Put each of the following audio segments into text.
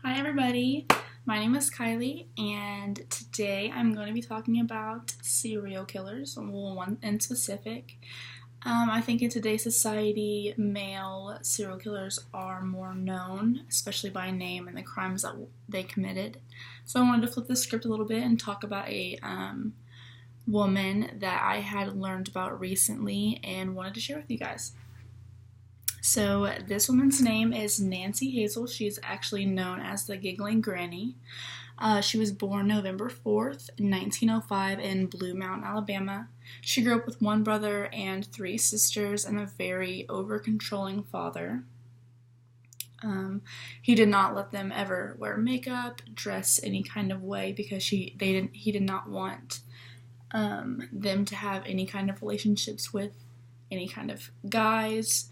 Hi everybody, my name is Kylie and today I'm going to be talking about serial killers, well, one in specific. I think in today's society, male serial killers are more known, especially by name and the crimes that they committed. So I wanted to flip the script a little bit and talk about a woman that I had learned about recently and wanted to share with you guys. So this woman's name is Nancy Hazel. She's actually known as the Giggling Granny. She was born November 4th, 1905 in Blue Mountain, Alabama. She grew up with one brother and three sisters and a very over-controlling father. He did not let them ever wear makeup, dress any kind of way because he did not want them to have any kind of relationships with any kind of guys.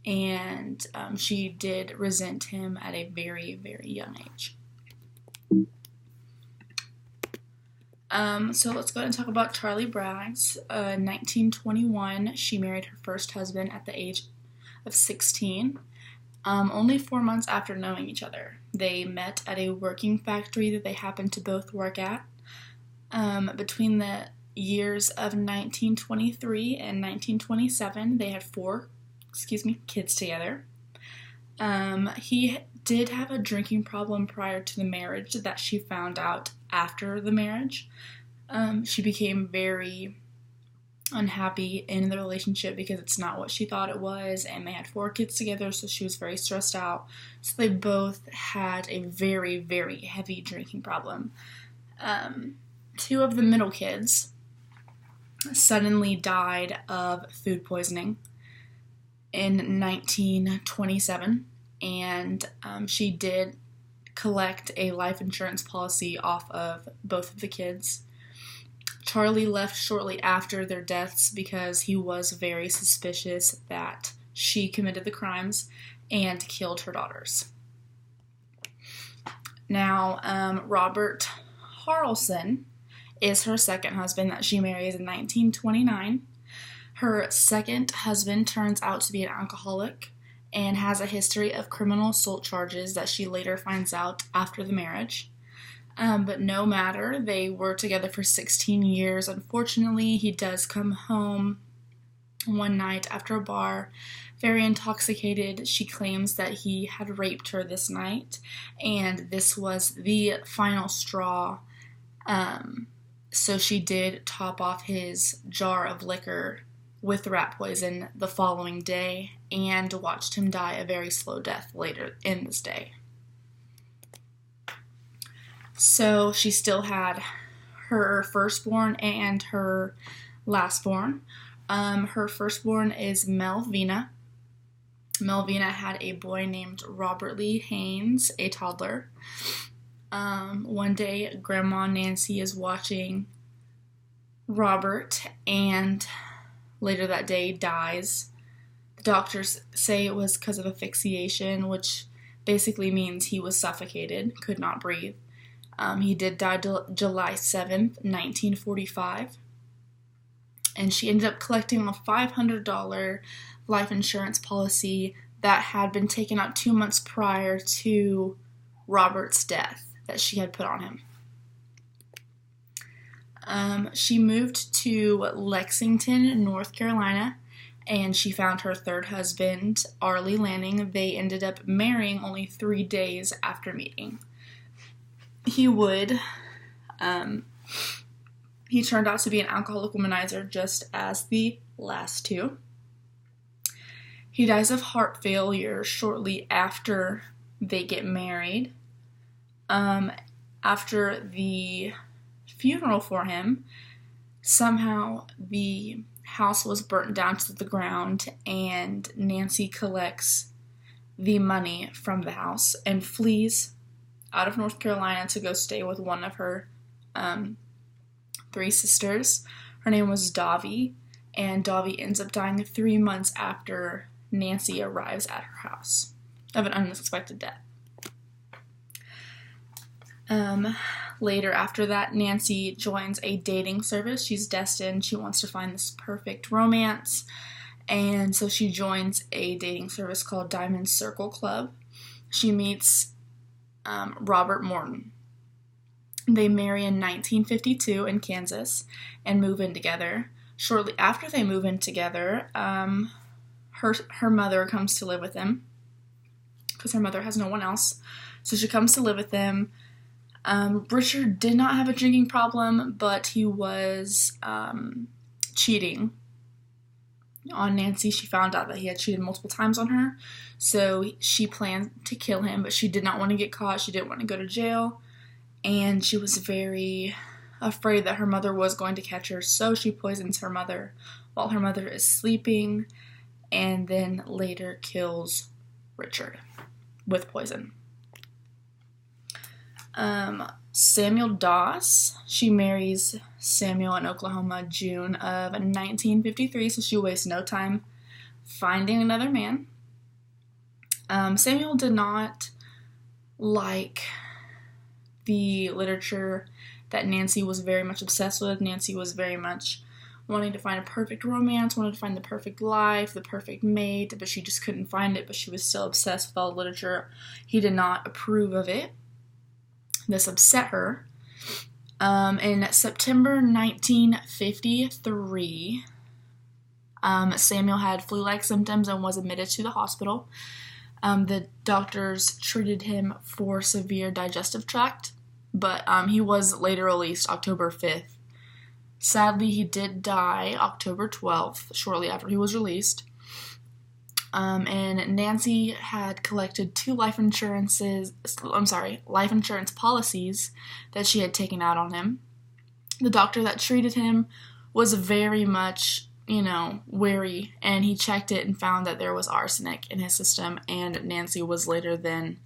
And she did resent him at a very, very young age. So let's go ahead and talk about Charlie Braggs. 1921, she married her first husband at the age of 16. Only 4 months after knowing each other. They met at a working factory that they happened to both work at. Between the years of 1923 and 1927, they had four kids together. He did have a drinking problem prior to the marriage that she found out after the marriage. She became very unhappy in the relationship because it's not what she thought it was, and they had four kids together, so she was very stressed out. So they both had a very, very heavy drinking problem. Two of the middle kids suddenly died of food poisoning in 1927, and she did collect a life insurance policy off of both of the kids. Charlie left shortly after their deaths because he was very suspicious that she committed the crimes and killed her daughters. Now, Robert Harrelson is her second husband that she marries in 1929. Her second husband turns out to be an alcoholic and has a history of criminal assault charges that she later finds out after the marriage. But no matter, they were together for 16 years. Unfortunately, he does come home one night after a bar, very intoxicated. She claims that he had raped her this night, and this was the final straw. So she did top off his jar of liquor with rat poison the following day and watched him die a very slow death later in this day. So she still had her firstborn and her lastborn. Her firstborn is Melvina. Melvina had a boy named Robert Lee Haynes, a toddler. One day, Grandma Nancy is watching Robert, and later that day dies. The doctors say it was because of asphyxiation, which basically means he was suffocated, could not breathe. He did die July 7th, 1945. And she ended up collecting a $500 life insurance policy that had been taken out 2 months prior to Robert's death that she had put on him. She moved to Lexington, North Carolina, and she found her third husband, Arlie Lanning. They ended up marrying only 3 days after meeting. He turned out to be an alcoholic womanizer just as the last two. He dies of heart failure shortly after they get married. After the funeral for him, somehow the house was burnt down to the ground, and Nancy collects the money from the house and flees out of North Carolina to go stay with one of her three sisters. Her name was Dovie, and Dovie ends up dying 3 months after Nancy arrives at her house of an unexpected death. Later after that, Nancy joins a dating service. She's destined. She wants to find this perfect romance, and so she joins a dating service called Diamond Circle Club. She meets Robert Morton. They marry in 1952 in Kansas and move in together. Shortly after they move in together, her mother comes to live with them because her mother has no one else. So she comes to live with them. Richard did not have a drinking problem, but he was cheating on Nancy. She found out that he had cheated multiple times on her, so she planned to kill him, but she did not want to get caught. She didn't want to go to jail, and she was very afraid that her mother was going to catch her, so she poisons her mother while her mother is sleeping, and then later kills Richard with poison. Samuel Doss, she marries Samuel in Oklahoma, June of 1953, so she wastes no time finding another man. Samuel did not like the literature that Nancy was very much obsessed with. Nancy was very much wanting to find a perfect romance, wanted to find the perfect life, the perfect mate, but she just couldn't find it, but she was still obsessed with all the literature. He did not approve of it. This upset her. In September 1953, Samuel had flu-like symptoms and was admitted to the hospital. The doctors treated him for severe digestive tract, but he was later released October 5th. Sadly, he did die October 12th, shortly after he was released. And Nancy had collected 2 life insurance policies that she had taken out on him. The doctor that treated him was very much, wary, and he checked it and found that there was arsenic in his system, and Nancy was later then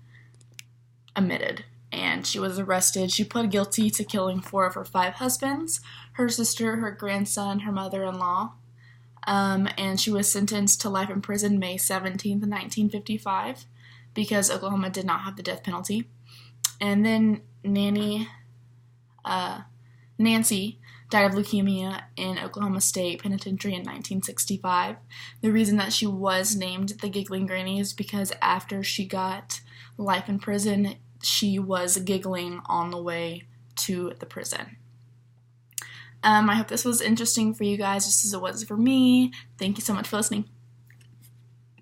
admitted, and she was arrested. She pled guilty to killing 4 of her 5 husbands, her sister, her grandson, her mother-in-law. And she was sentenced to life in prison May 17th, 1955, because Oklahoma did not have the death penalty. And then Nancy died of leukemia in Oklahoma State Penitentiary in 1965. The reason that she was named the Giggling Granny is because after she got life in prison, she was giggling on the way to the prison. I hope this was interesting for you guys, just as it was for me. Thank you so much for listening.